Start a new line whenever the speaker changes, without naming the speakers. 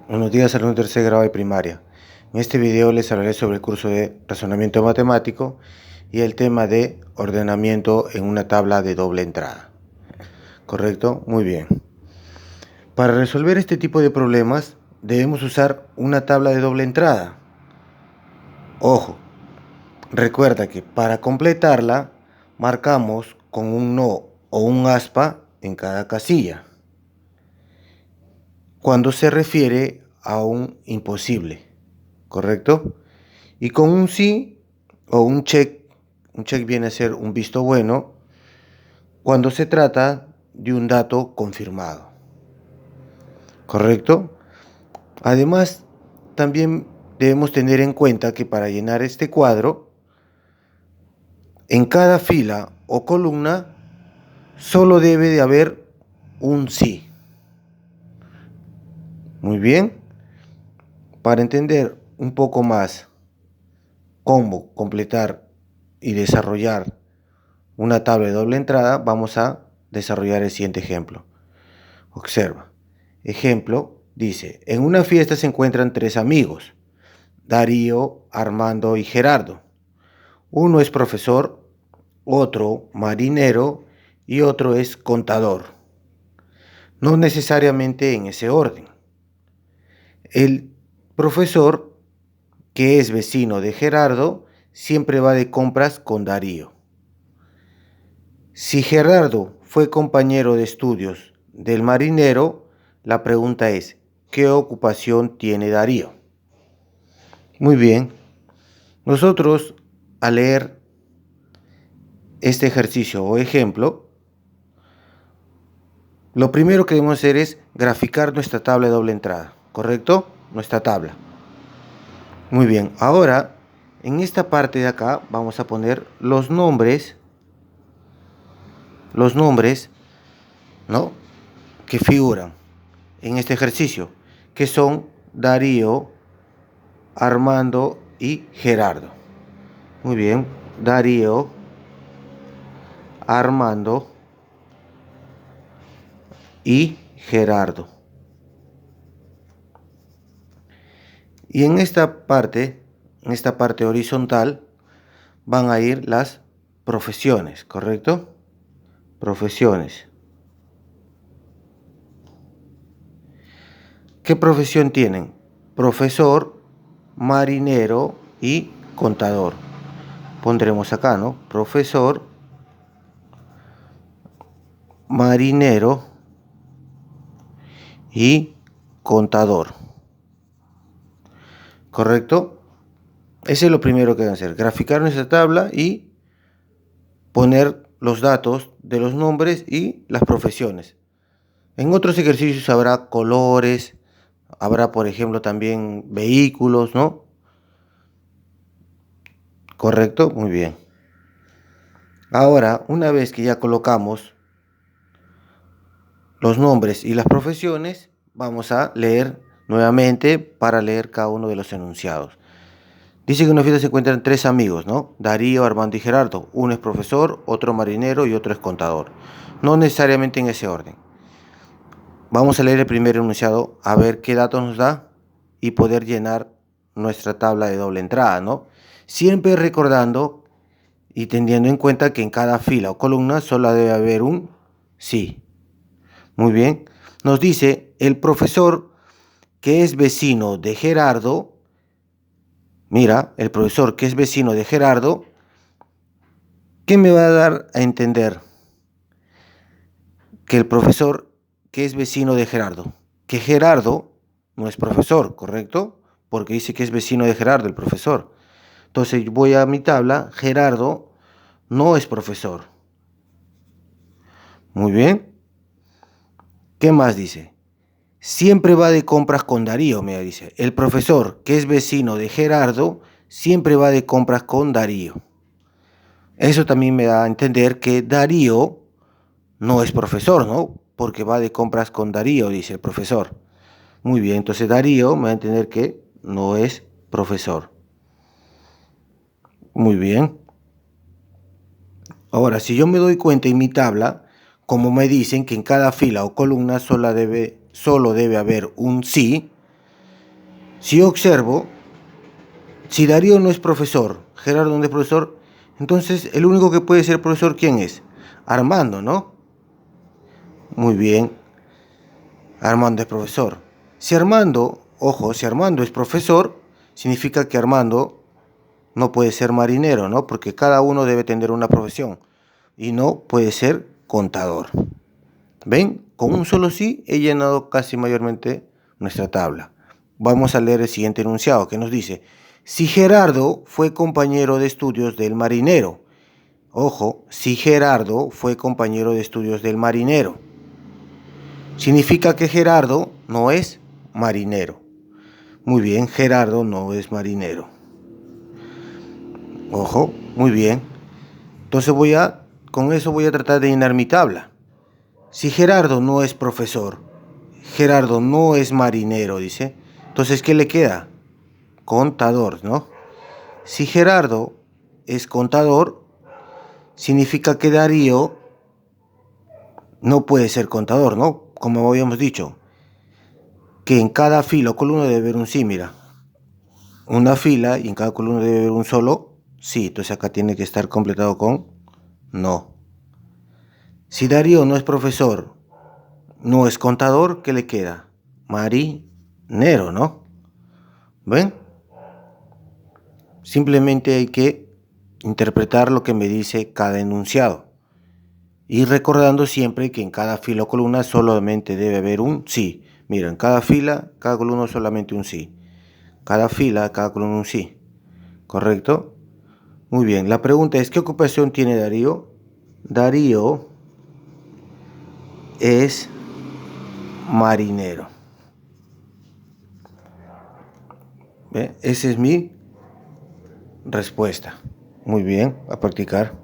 Buenos días, alumnos de tercer grado de primaria. En este video les hablaré sobre el curso de razonamiento matemático y el tema de ordenamiento en una tabla de doble entrada. ¿Correcto? Muy bien. Para resolver este tipo de problemas debemos usar una tabla de doble entrada. Ojo, recuerda que para completarla marcamos con un no o un aspa en cada casilla, cuando se refiere a un imposible. ¿Correcto? Y con un sí o un check viene a ser un visto bueno cuando se trata de un dato confirmado. ¿Correcto? Además, también debemos tener en cuenta que para llenar este cuadro, en cada fila o columna solo debe de haber un sí. Muy bien. Para entender un poco más cómo completar y desarrollar una tabla de doble entrada, vamos a desarrollar el siguiente ejemplo. Observa. Ejemplo, dice, en una fiesta se encuentran tres amigos, Darío, Armando y Gerardo. Uno es profesor, otro marinero y otro es contador. No necesariamente en ese orden. El profesor, que es vecino de Gerardo, siempre va de compras con Darío. Si Gerardo fue compañero de estudios del marinero, la pregunta es, ¿qué ocupación tiene Darío? Muy bien. Nosotros, al leer este ejercicio o ejemplo, lo primero que debemos hacer es graficar nuestra tabla de doble entrada, ¿correcto? Nuestra tabla. Muy bien. Ahora, en esta parte de acá, vamos a poner los nombres, ¿no?, que figuran en este ejercicio, que son Darío, Armando y Gerardo. Muy bien, Darío, Armando y Gerardo. Y en esta parte horizontal, van a ir las profesiones, ¿correcto? Profesiones. ¿Qué profesión tienen? Profesor, marinero y contador. Pondremos acá, ¿no? Profesor, marinero y contador. ¿Correcto? Ese es lo primero que deben hacer, graficar nuestra tabla y poner los datos de los nombres y las profesiones. En otros ejercicios habrá colores, habrá, por ejemplo, también vehículos, ¿no? ¿Correcto? Muy bien. Ahora, una vez que ya colocamos los nombres y las profesiones, vamos a leer nuevamente para leer cada uno de los enunciados. Dice que en una fiesta se encuentran tres amigos, ¿no? Darío, Armando y Gerardo. Uno es profesor, otro marinero y otro es contador. No necesariamente en ese orden. Vamos a leer el primer enunciado a ver qué datos nos da y poder llenar nuestra tabla de doble entrada, ¿no? Siempre recordando y teniendo en cuenta que en cada fila o columna solo debe haber un sí. Muy bien. Nos dice el profesor que es vecino de Gerardo. Mira, el profesor que es vecino de Gerardo, ¿qué me va a dar a entender? Que el profesor que es vecino de Gerardo. Que Gerardo no es profesor, ¿correcto? Porque dice que es vecino de Gerardo, el profesor. Entonces voy a mi tabla, Gerardo no es profesor. Muy bien. ¿Qué más dice? Siempre va de compras con Darío, me dice. El profesor que es vecino de Gerardo siempre va de compras con Darío. Eso también me da a entender que Darío no es profesor, ¿no? Porque va de compras con Darío, dice el profesor. Muy bien, entonces Darío me va a entender que no es profesor. Muy bien. Ahora, si yo me doy cuenta en mi tabla, como me dicen que en cada fila o columna solo debe haber un sí, Si yo observo, si Darío no es profesor, Gerardo no es profesor, entonces el único que puede ser profesor, ¿quién es? Armando, ¿no? Muy bien, Armando es profesor. Si Armando, ojo, si Armando es profesor, significa que Armando no puede ser marinero, ¿no? Porque cada uno debe tener una profesión y no puede ser contador. ¿Ven? Con un solo sí he llenado casi mayormente nuestra tabla. Vamos a leer el siguiente enunciado que nos dice: si Gerardo fue compañero de estudios del marinero. Ojo, si Gerardo fue compañero de estudios del marinero. Significa que Gerardo no es marinero. Muy bien, Gerardo no es marinero. Ojo, muy bien. Entonces con eso voy a tratar de llenar mi tabla. Si Gerardo no es profesor, Gerardo no es marinero, dice. Entonces, ¿qué le queda? Contador, ¿no? Si Gerardo es contador, significa que Darío no puede ser contador, ¿no? Como habíamos dicho, que en cada fila o columna debe haber un sí, mira. Una fila y en cada columna debe haber un solo sí. Entonces acá tiene que estar completado con no. Si Darío no es profesor, no es contador, ¿qué le queda? Marinero, ¿no? ¿Ven? Simplemente hay que interpretar lo que me dice cada enunciado. Y recordando siempre que en cada fila o columna solamente debe haber un sí. Mira, en cada fila, cada columna solamente un sí. Cada fila, cada columna un sí. ¿Correcto? Muy bien. La pregunta es, ¿qué ocupación tiene Darío? Darío es marinero. ¿Ve? Esa es mi respuesta. Muy bien, a practicar.